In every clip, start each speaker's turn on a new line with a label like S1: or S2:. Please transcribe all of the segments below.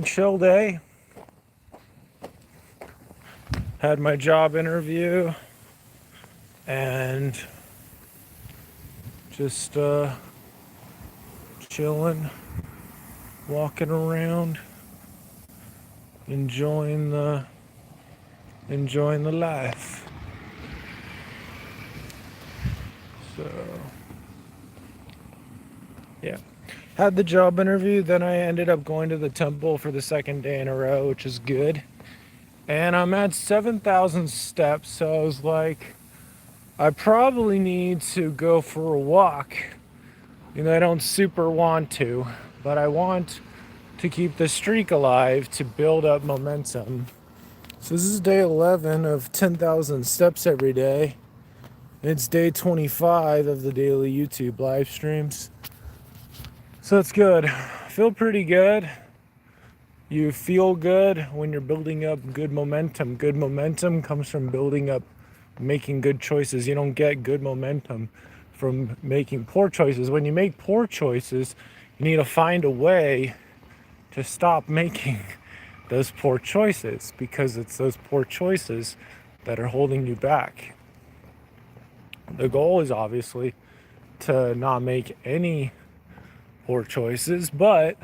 S1: chill day. Had my job interview and just chilling, walking around, enjoying the life. So yeah. Had the job interview, then I ended up going to the temple for the second day in a row, which is good. And I'm at 7,000 steps, so I was like, I probably need to go for a walk. I don't super want to, but I want to keep the streak alive to build up momentum. So this is day 11 of 10,000 steps every day. It's day 25 of the daily YouTube live streams. So it's good. I feel pretty good. You feel good when you're building up good momentum. Good momentum comes from building up, making good choices. You don't get good momentum from making poor choices. When you make poor choices, you need to find a way to stop making those poor choices, because it's those poor choices that are holding you back. The goal is obviously to not make any poor choices, but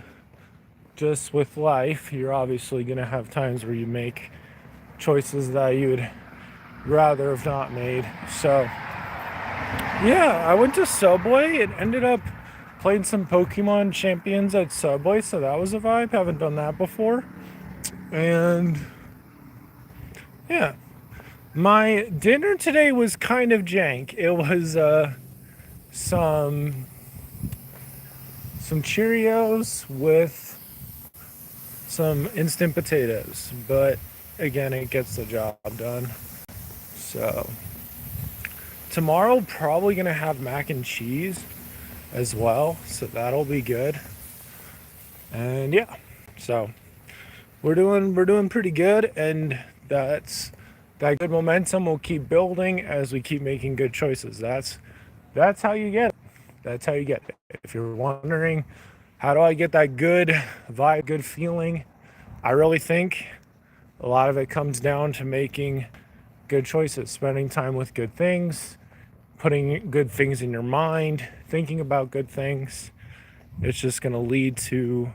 S1: just with life, you're obviously going to have times where you make choices that you'd rather have not made. So yeah, I went to Subway. It ended up playing some Pokemon Champions at Subway, so that was a vibe. Haven't done that before. And yeah, my dinner today was kind of jank. It was some Cheerios with some instant potatoes, but again, it gets the job done. So tomorrow, probably gonna have mac and cheese as well, so that'll be good. And yeah, so we're doing pretty good, and that good momentum will keep building as we keep making good choices. That's how you get it. That's how you get it. If you're wondering, how do I get that good vibe, good feeling? I really think a lot of it comes down to making good choices, spending time with good things, putting good things in your mind, thinking about good things. It's just going to lead to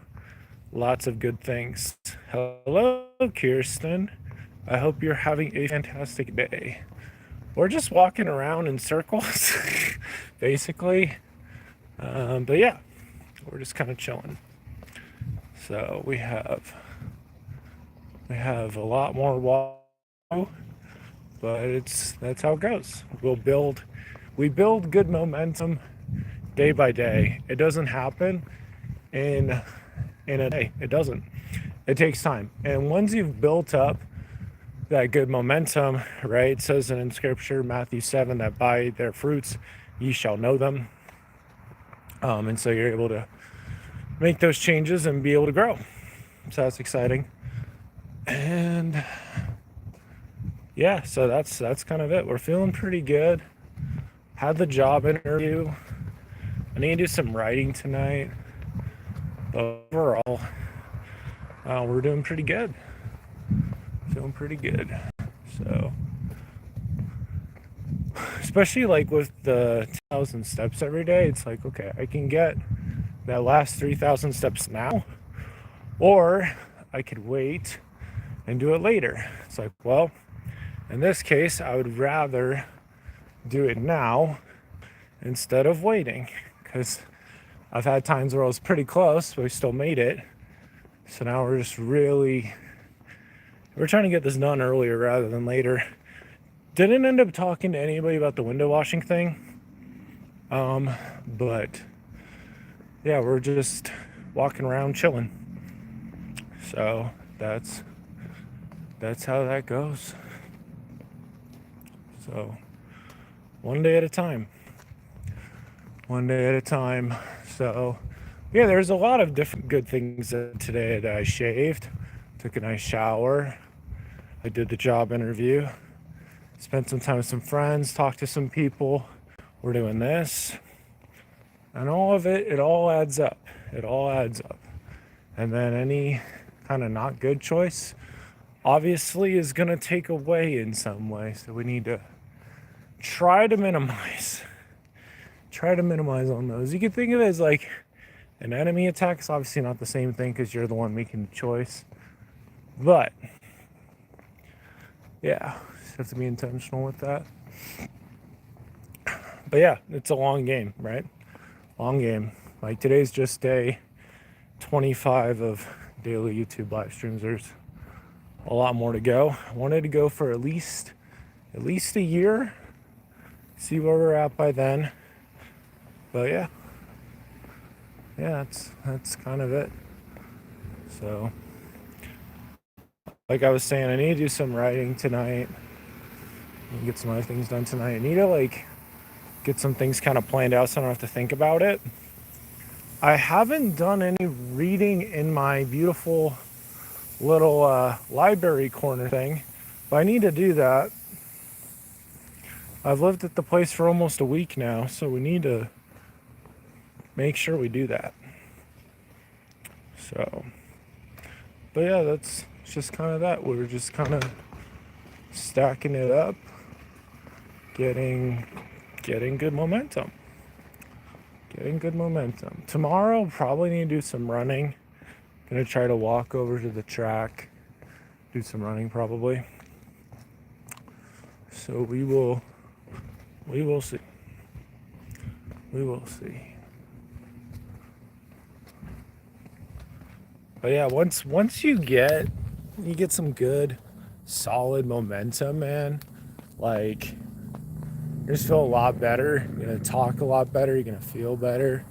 S1: lots of good things. Hello, Kirsten. I hope you're having a fantastic day. We're just walking around in circles, basically. But yeah, we're just kind of chilling. So we have a lot more walk, but that's how it goes. We build good momentum day by day. It doesn't happen in a day. It doesn't. It takes time. And once you've built up that good momentum, right? It says in scripture, Matthew 7, that by their fruits ye shall know them. And so you're able to make those changes and be able to grow. So that's exciting. And yeah, so that's kind of it. We're feeling pretty good. Had the job interview. I need to do some writing tonight. But overall, we're doing pretty good. Feeling pretty good. So, especially like with the 1,000 steps every day, it's like, okay, I can get that last 3,000 steps now, or I could wait and do it later. It's like, well, in this case, I would rather do it now instead of waiting, because I've had times where I was pretty close, but we still made it. So now we're trying to get this done earlier rather than later. Didn't end up talking to anybody about the window washing thing. But yeah, we're just walking around chilling. So that's how that goes. So one day at a time. So yeah, there's a lot of different good things today. That I shaved, took a nice shower, I did the job interview, spent some time with some friends, talked to some people. We're doing this, and all of it all adds up. And then any kind of not good choice obviously is going to take away in some way. So we need to try to minimize on those. You can think of it as like an enemy attack. It's obviously not the same thing because you're the one making the choice. But yeah, just have to be intentional with that. But yeah, it's a long game, right? Long game. Like today's just day 25 of daily YouTube live streams. There's a lot more to go. I wanted to go for at least a year. See where we're at by then. But yeah, that's kind of it. So, like I was saying, I need to do some writing tonight. And get some other things done tonight. I need to like get some things kind of planned out so I don't have to think about it. I haven't done any reading in my beautiful little library corner thing, but I need to do that. I've lived at the place for almost a week now, so we need to make sure we do that. So, but yeah, that's just kind of that. We're just kind of stacking it up, getting good momentum. Tomorrow, probably need to do some running. Gonna try to walk over to the track, do some running probably. So we will see. But yeah, once you get some good, solid momentum, man, like you're just feel a lot better. You're gonna talk a lot better. You're gonna feel better.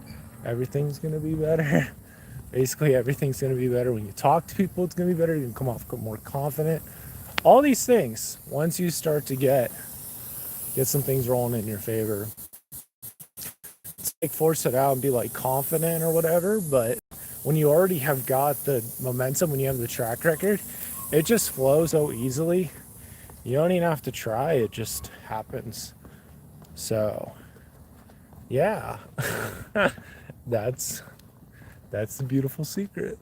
S1: Everything's gonna be better. Basically, everything's gonna be better. When you talk to people, it's gonna be better. You can come off more confident. All these things, once you start to get some things rolling in your favor, it's like force it out and be like confident or whatever. But when you already have got the momentum, when you have the track record, it just flows so easily. You don't even have to try. It just happens. So, yeah, that's the beautiful secret.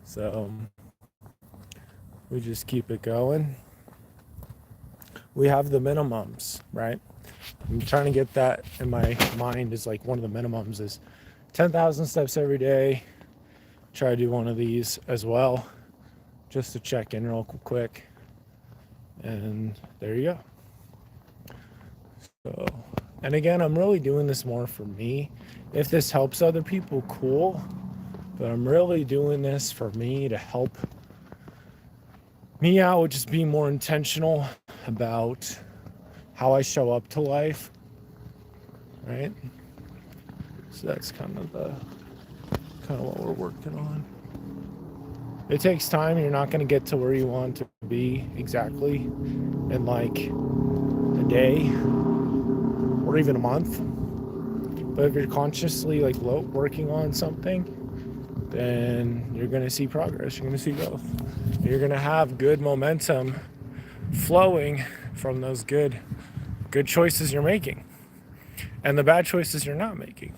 S1: So, we just keep it going. We have the minimums, right? I'm trying to get that in my mind is like one of the minimums is 10,000 steps every day. Try to do one of these as well, just to check in real quick. And there you go. So, and again, I'm really doing this more for me. If this helps other people, cool. But I'm really doing this for me to help me out, just being more intentional about how I show up to life, right? So that's kind of what we're working on. It takes time. You're not going to get to where you want to be exactly in like a day or even a month. But if you're consciously like working on something, then you're going to see progress. You're going to see growth. You're going to have good momentum flowing from those good choices you're making and the bad choices you're not making,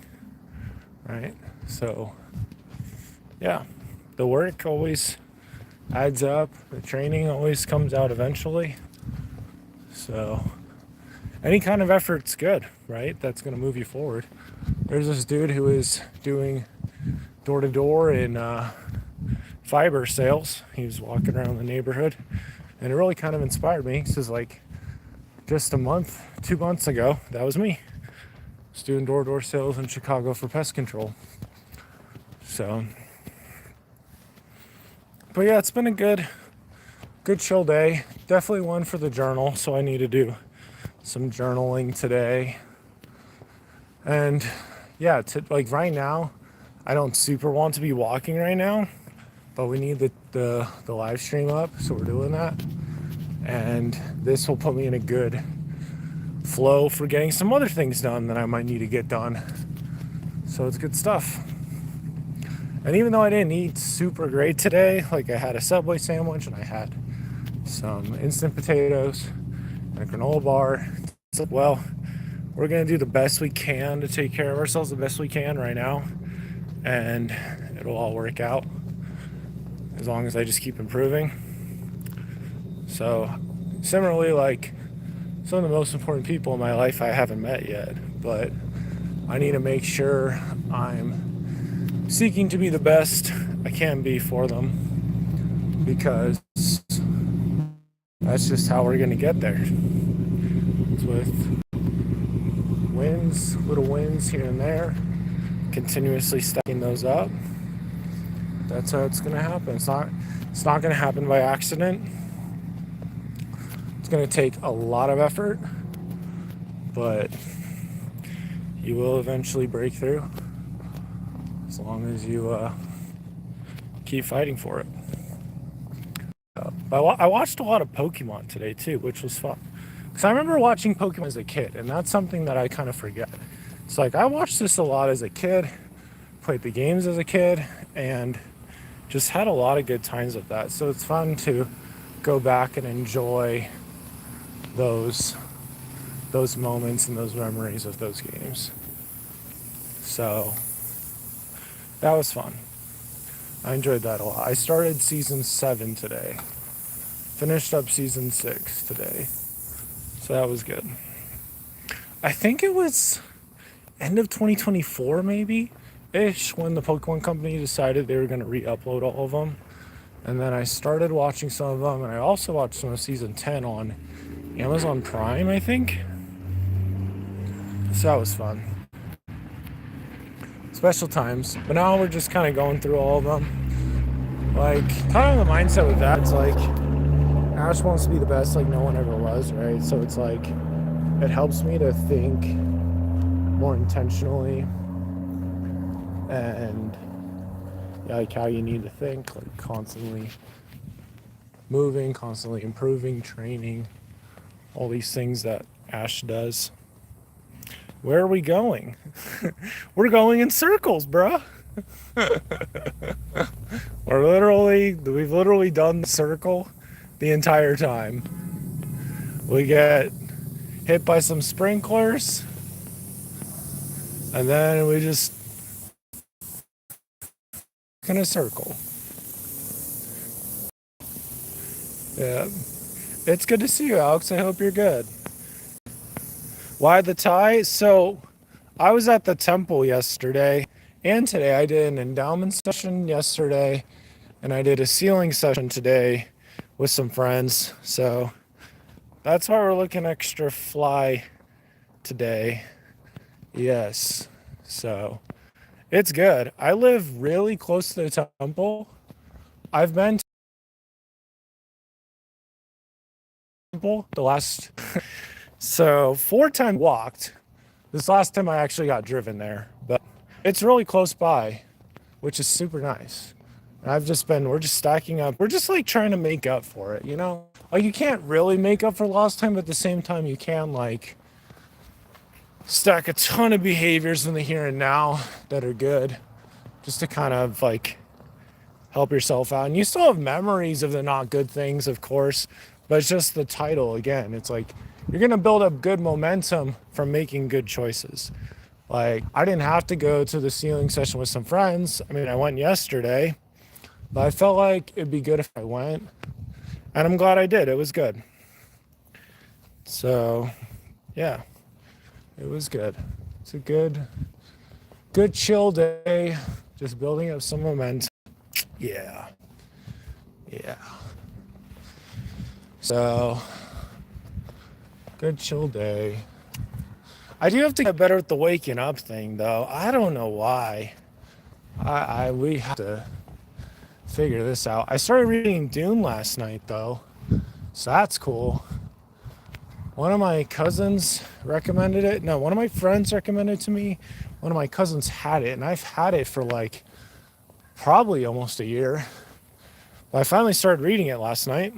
S1: right? So yeah, the work always adds up. The training always comes out eventually. So any kind of effort's good, right? That's going to move you forward. There's this dude who is doing door-to-door in fiber sales. He was walking around the neighborhood, and it really kind of inspired me. This is like just 2 months ago, that was me. I was doing door-to-door sales in Chicago for pest control. So, but yeah, it's been a good chill day. Definitely one for the journal, so I need to do some journaling today. And yeah, like right now, I don't super want to be walking right now, but we need the live stream up, so we're doing that. And this will put me in a good flow for getting some other things done that I might need to get done. So it's good stuff. And even though I didn't eat super great today, like I had a Subway sandwich and I had some instant potatoes and a granola bar, it's like, well, we're going to do the best we can to take care of ourselves the best we can right now, and it'll all work out. as long as I just keep improving. So similarly, like some of the most important people in my life I haven't met yet, but I need to make sure I'm seeking to be the best I can be for them, because that's just how we're going to get there. It's with wins, little wins here and there, continuously stacking those up. That's how it's going to happen. It's not going to happen by accident. It's going to take a lot of effort, but you will eventually break through as long as you keep fighting for it. I watched a lot of Pokemon today too, which was fun. Because I remember watching Pokemon as a kid, and that's something that I kind of forget. It's like I watched this a lot as a kid, played the games as a kid, and just had a lot of good times with that. So it's fun to go back and enjoy those moments and those memories of those games. So that was fun. I enjoyed that a lot. I started season 7 today. Finished up season 6 today. So that was good. I think it was end of 2024 maybe ish when the Pokemon Company decided they were going to re-upload all of them. And then I started watching some of them, and I also watched some of season 10 on Amazon Prime, I think. So that was fun. Special times. But now we're just kind of going through all of them. Like, kind of the mindset with that, it's like Ash wants to be the best like no one ever was, right? So it's like it helps me to think more intentionally, and like how you need to think, like constantly moving, constantly improving, training, all these things that Ash does. Where are we going? We're going in circles, bruh. We've literally done the circle the entire time. We get hit by some sprinklers, and then we just in a circle. Yeah. It's good to see you, Alex. I hope you're good. Why the tie? So I was at the temple yesterday and today. I did an endowment session yesterday, and I did a sealing session today with some friends. So that's why we're looking extra fly today. Yes. So it's good. I live really close to the temple. I've been to the temple the last so 4 times walked. This last time I actually got driven there, but it's really close by, which is super nice. And we're just stacking up. We're just like trying to make up for it, you know? Like you can't really make up for lost time, but at the same time you can like stack a ton of behaviors in the here and now that are good, just to kind of like help yourself out. And you still have memories of the not good things, of course, but it's just the title again. It's like you're going to build up good momentum from making good choices. Like I didn't have to go to the sealing session with some friends. I mean, I went yesterday, but I felt like it'd be good if I went, and I'm glad I did. It was good. So yeah, it was good. It's a good chill day, just building up some momentum. Yeah. So good chill day. I do have to get better at the waking up thing though. I don't know why. We have to figure this out. I started reading Dune last night though, so that's cool. One of my cousins recommended it. No, one of my friends recommended it to me. One of my cousins had it, and I've had it for like probably almost a year. But I finally started reading it last night.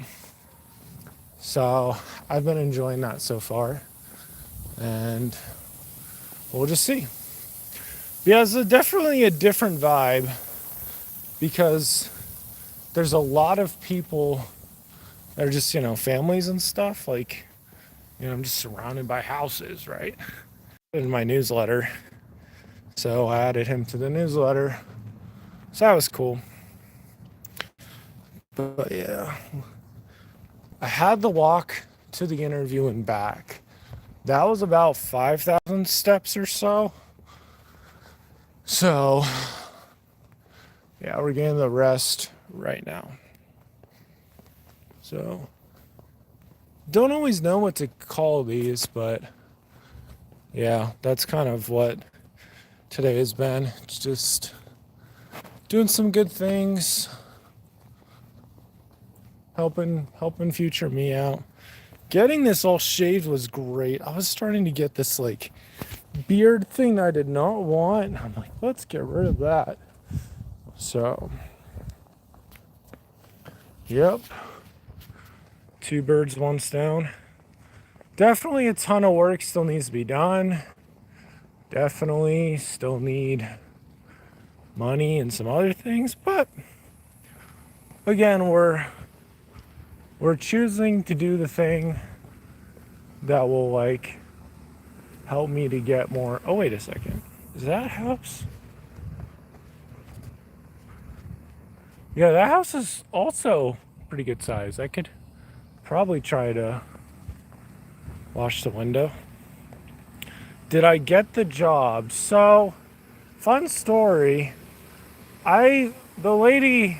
S1: So I've been enjoying that so far. And we'll just see. Yeah, it's definitely a different vibe because there's a lot of people that are just, families and stuff. Like, I'm just surrounded by houses, right? In my newsletter. So I added him to the newsletter. So that was cool. But yeah, I had the walk to the interview and back. That was about 5,000 steps or so. So, yeah, we're getting the rest right now. So, don't always know what to call these, but yeah, that's kind of what today has been. It's just doing some good things, helping future me out. Getting this all shaved was great. I was starting to get this like beard thing I did not want. I'm like, let's get rid of that. So, yep. 2 birds, 1 stone. Definitely a ton of work still needs to be done. Definitely still need money and some other things, but again, we're choosing to do the thing that will like help me to get more. Oh, wait a second. Is that a house? Yeah, that house is also pretty good size. I could probably try to wash the window. Did I get the job? So, fun story. The lady,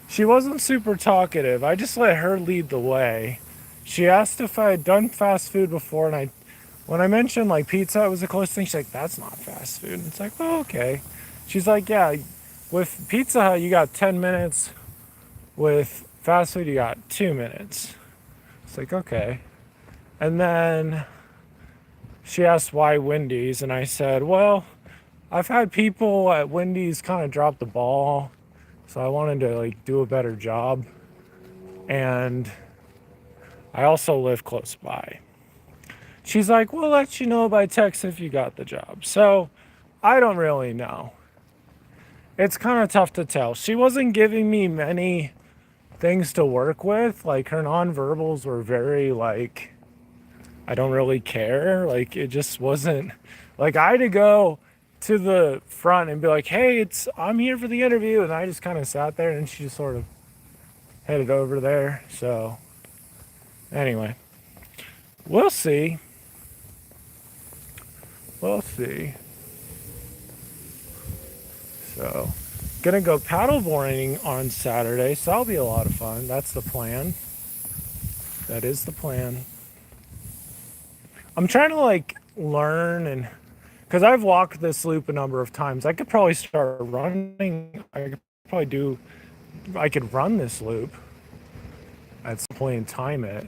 S1: she wasn't super talkative. I just let her lead the way. She asked if I had done fast food before, and when I mentioned like pizza was the closest thing, she's like, that's not fast food. And it's like, oh, okay. She's like, yeah, with Pizza Hut, you got 10 minutes. With fast food, you got 2 minutes. It's like, okay. And then she asked why Wendy's, and I said, well, I've had people at Wendy's kind of drop the ball, so I wanted to like do a better job. And I also live close by. She's like, we'll let you know by text if you got the job. So I don't really know. It's kind of tough to tell. She wasn't giving me many things to work with. Like her nonverbals were very like, I don't really care. Like it just wasn't like I had to go to the front and be like, hey, I'm here for the interview. And I just kind of sat there and she just sort of headed over there. So anyway, we'll see. We'll see. So, gonna go paddleboarding on Saturday, so that'll be a lot of fun. That's the plan. That is the plan. I'm trying to like learn and because I've walked this loop a number of times. I could probably start running. I could run this loop at some point and time it.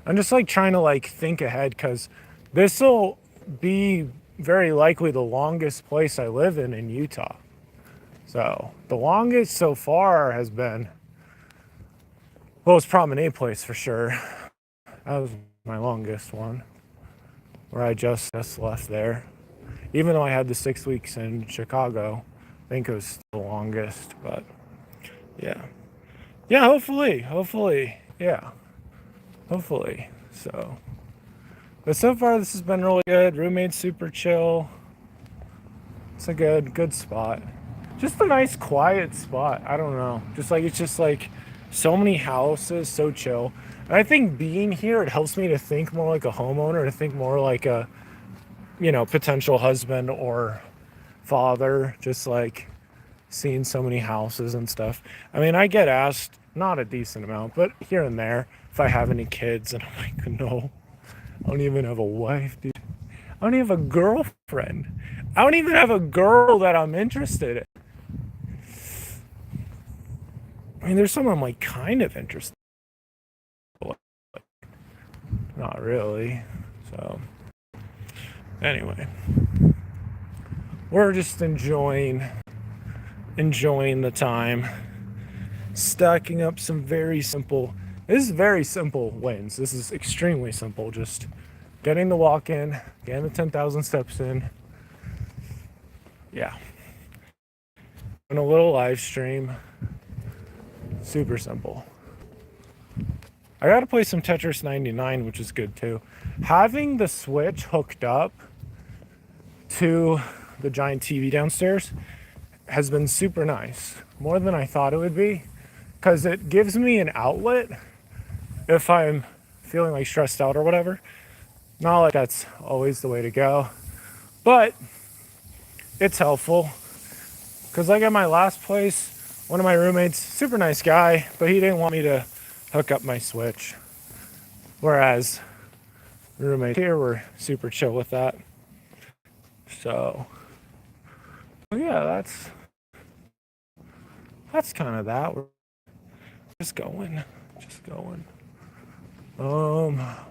S1: I'm just like trying to like think ahead because this will be very likely the longest place I live in Utah. So the longest so far has been, well, it's Promenade Place for sure. That was my longest one, where I just left there. Even though I had the 6 weeks in Chicago, I think it was the longest. But yeah, hopefully, yeah, hopefully. So, but so far this has been really good. Roommate's super chill. It's a good spot. Just a nice quiet spot. I don't know. It's just like so many houses, so chill. And I think being here, it helps me to think more like a homeowner, to think more like a, potential husband or father, just like seeing so many houses and stuff. I mean, I get asked, not a decent amount, but here and there, if I have any kids, and I'm like, no, I don't even have a wife, dude. I don't even have a girlfriend. I don't even have a girl that I'm interested in. I mean, there's someone I'm like kind of interested in, but not really. So, anyway, we're just enjoying the time, stacking up some this is very simple wins. This is extremely simple. Just getting the walk in, getting the 10,000 steps in. Yeah. And a little live stream. Super simple. I gotta play some Tetris 99, which is good too. Having the Switch hooked up to the giant TV downstairs has been super nice. More than I thought it would be. because it gives me an outlet if I'm feeling like stressed out or whatever. Not like that's always the way to go, but it's helpful. Because like at my last place, one of my roommates, super nice guy, but he didn't want me to hook up my Switch. Whereas the roommates here were super chill with that. So yeah, that's kind of that. We're just going. Just going.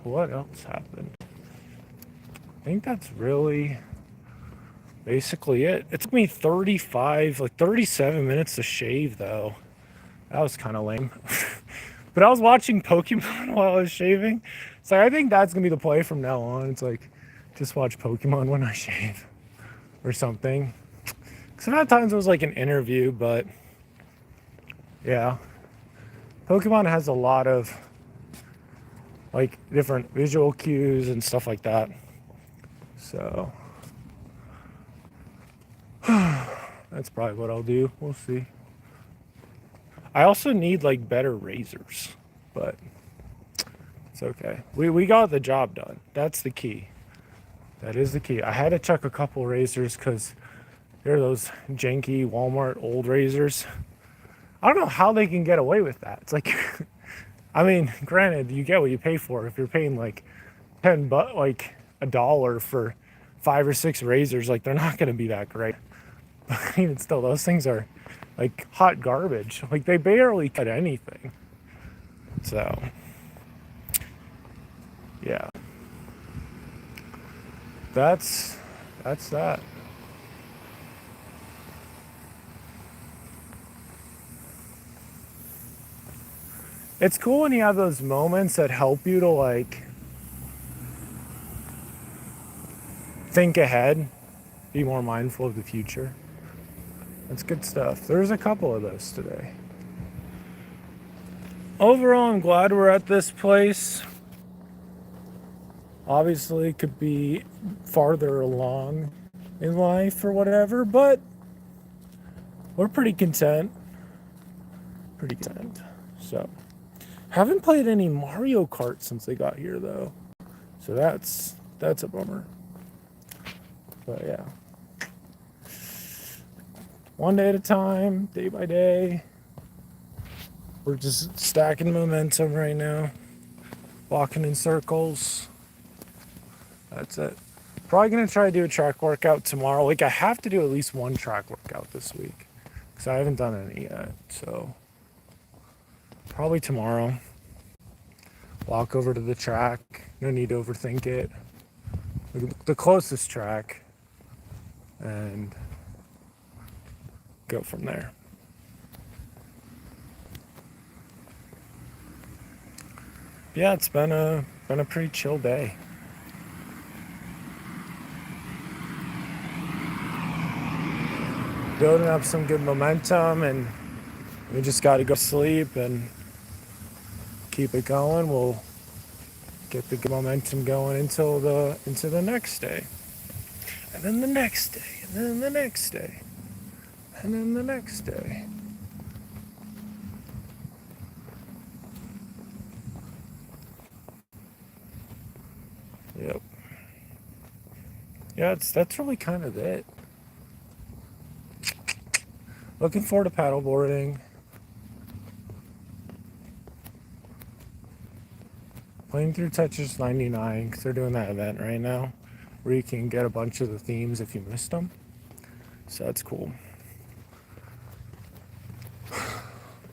S1: What else happened? I think that's really basically it. It took me 37 minutes to shave though. That was kind of lame. But I was watching Pokemon while I was shaving. So I think that's gonna be the play from now on. It's like, just watch Pokemon when I shave or something. Sometimes it was like an interview, but yeah. Pokemon has a lot of like different visual cues and stuff like that. So that's probably what I'll do. We'll see. I also need like better razors, but it's okay. We got the job done. That's the key. That is the key. I had to check a couple razors because they're those janky Walmart old razors. I don't know how they can get away with that. It's like, I mean, granted, you get what you pay for. If you're paying like like $1 for 5 or 6 razors, like they're not going to be that great. But even still, those things are like hot garbage. Like they barely cut anything. So, yeah, that's that. It's cool when you have those moments that help you to like think ahead, be more mindful of the future. That's good stuff. There's a couple of those today. Overall, I'm glad we're at this place. Obviously, it could be farther along in life or whatever, but we're pretty content. Pretty content. So, haven't played any Mario Kart since they got here though. So that's a bummer. But yeah. One day at a time, day by day. We're just stacking momentum right now. Walking in circles. That's it. Probably gonna try to do a track workout tomorrow. Like I have to do at least one track workout this week. Because I haven't done any yet. So probably tomorrow. Walk over to the track. No need to overthink it. The closest track. And go from there. Yeah, it's been a pretty chill day. Building up some good momentum, and we just got to go sleep and keep it going. We'll get the good momentum going into the next day, and then the next day, and then the next day, and then the next day. Yep. Yeah, that's really kind of it. Looking forward to paddleboarding. Playing through Tetris 99 because they're doing that event right now where you can get a bunch of the themes if you missed them. So that's cool.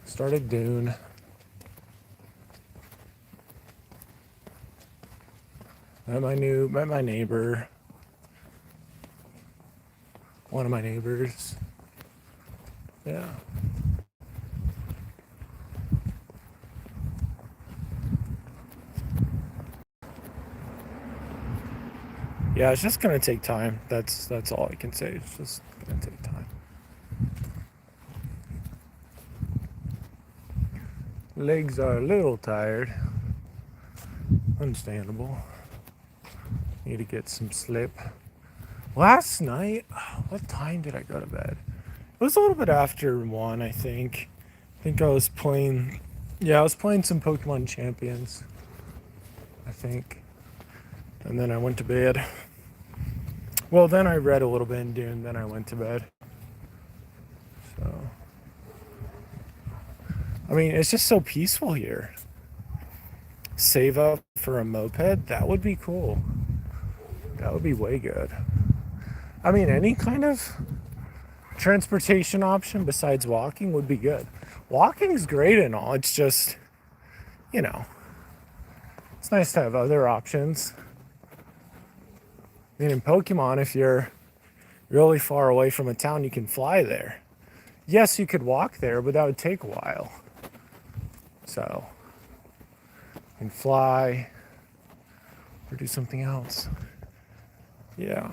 S1: Started Dune. Met my neighbor. One of my neighbors. Yeah. Yeah, it's just gonna take time. That's all I can say. It's just gonna take time. Legs are a little tired. Understandable. Need to get some sleep. Last night, what time did I go to bed? It was a little bit after 1, I think. I think I was playing, yeah, I was playing some Pokemon Champions, I think. And then I went to bed. Well, then I read a little bit in Dune, then I went to bed. So, I mean, it's just so peaceful here. Save up for a moped, that would be cool. That would be way good. I mean, any kind of transportation option besides walking would be good. Walking's great and all. It's just, you know, it's nice to have other options. I mean, in Pokemon, if you're really far away from a town, you can fly there. Yes, you could walk there, but that would take a while. So, you can fly or do something else. Yeah.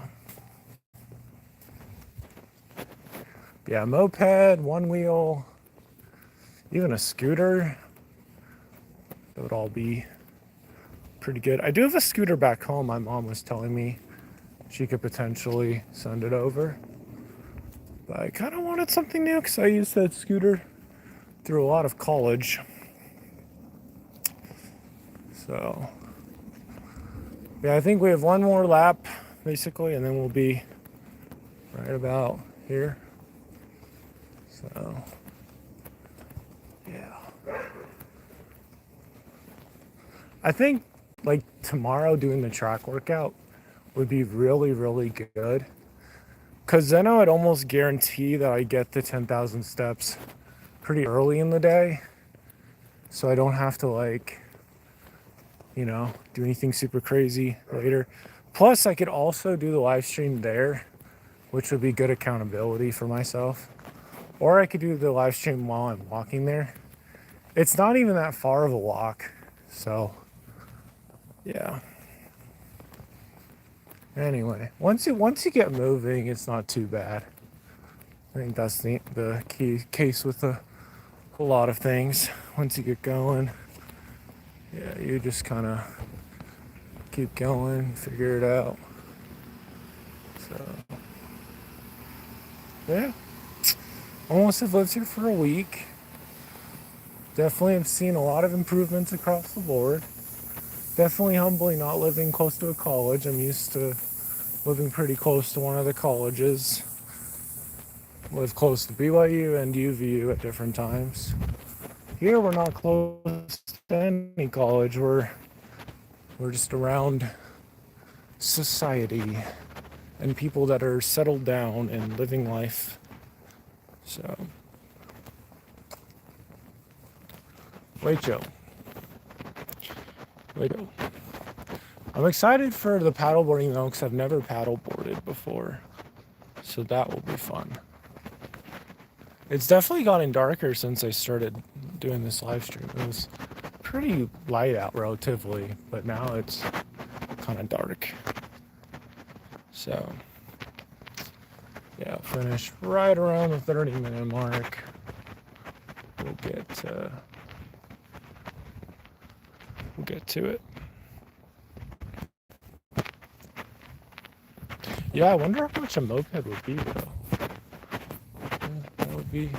S1: Yeah, moped, one wheel, even a scooter, that would all be pretty good. I do have a scooter back home. My mom was telling me she could potentially send it over. But I kind of wanted something new because I used that scooter through a lot of college. So, yeah, I think we have one more lap, basically, and then we'll be right about here. So, yeah. I think, like, tomorrow doing the track workout would be really, really good. Because then I would almost guarantee that I get the 10,000 steps pretty early in the day. So I don't have to, like, you know, do anything super crazy later. Plus, I could also do the live stream there, which would be good accountability for myself. Or I could do the live stream while I'm walking there. It's not even that far of a walk. So, yeah. Anyway, once you get moving, it's not too bad. I think that's the key case with a lot of things. Once you get going, yeah, you just kind of keep going, figure it out. So, yeah. Almost have lived here for a week. Definitely have seen a lot of improvements across the board. Definitely humbling not living close to a college. I'm used to living pretty close to one of the colleges. Live close to BYU and UVU at different times. Here we're not close to any college. We're just around society and people that are settled down and living life. So, Rachel. I'm excited for the paddleboarding though, because I've never paddleboarded before. So that will be fun. It's definitely gotten darker since I started doing this live stream. It was pretty light out relatively, but now it's kind of dark. So, yeah, finished right around the 30-minute mark. We'll get to it. Yeah, I wonder how much a moped would be though. Yeah, that would be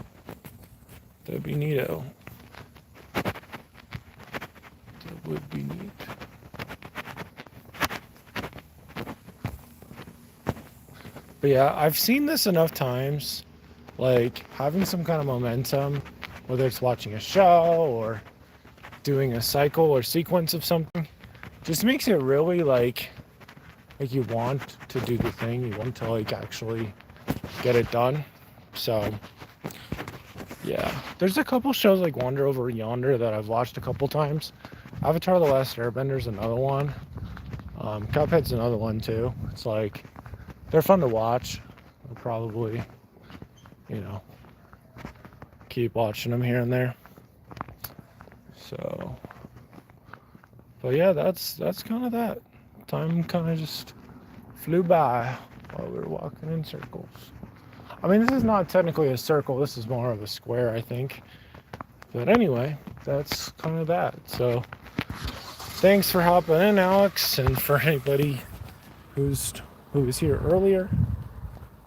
S1: neato. That would be neat. But yeah, I've seen this enough times, like having some kind of momentum, whether it's watching a show or doing a cycle or sequence of something, just makes it really like you want to do the thing, you want to like actually get it done. So yeah, there's a couple shows like Wander Over Yonder that I've watched a couple times. Avatar: The Last Airbender's another one. Cuphead's another one too. It's like they're fun to watch. I'll probably, you know, keep watching them here and there. So, but yeah, that's kind of that. Time kind of just flew by while we were walking in circles. I mean, this is not technically a circle. This is more of a square, I think. But anyway, that's kind of that. So, thanks for hopping in, Alex, and for anybody who was here earlier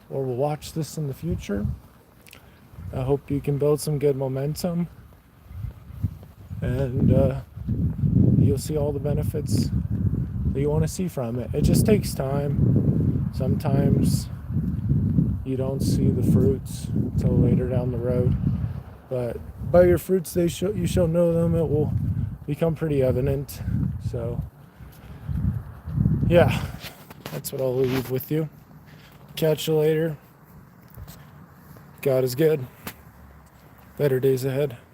S1: or will watch this in the future. I hope you can build some good momentum, and you'll see all the benefits that you want to see from it. It just takes time. Sometimes you don't see the fruits until later down the road, but by your fruits you shall know them. It will become pretty evident. So yeah, that's what I'll leave with you. Catch you later. God is good. Better days ahead.